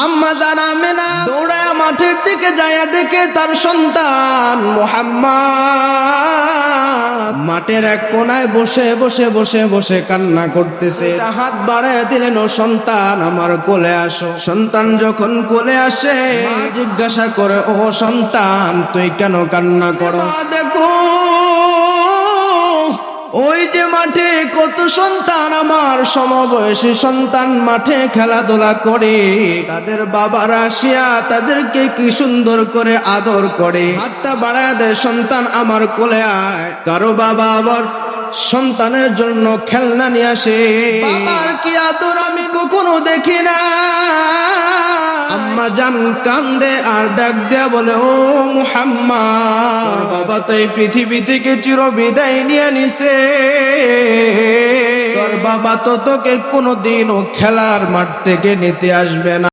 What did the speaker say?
আম্মা জান আমেনা দৌড়ায় মাঠের দিকে যায়া দেখে তার সন্তান মুহাম্মদ মাঠের এক কোনায় বসে বসে বসে বসে কান্না করতেছে। হাত বাড়ায় দিলেন, ও সন্তান আমার কোলে আসো। সন্তান যখন কোলে আসে মা জিজ্ঞাসা করে, ও সন্তান তুই কেন কান্না করো? দেখো ওই যে মাঠে কত সন্তান, আমার সমবয়সী সন্তান মাঠে খেলাধুলা করে, তাদের বাবারা আসিয়া তাদেরকে কি সুন্দর করে আদর করে। হাতটা বাড়ায় দেয়, সন্তান আমার কোলে আয়। কারো বাবা আবার সন্তানের জন্য খেলনা নিয়ে আসে। বাবার কি আদর আমি কখনো দেখি না। আম্মা জান কান্দে আর ডাক দেয়া বলে, ও মুহাম্মদ বাবা তো এই পৃথিবী থেকে চির বিদায় নিয়ে নিছে, তোর বাবা তো তোকে কোনোদিনও খেলার মাঠ থেকে নিতে আসবে না।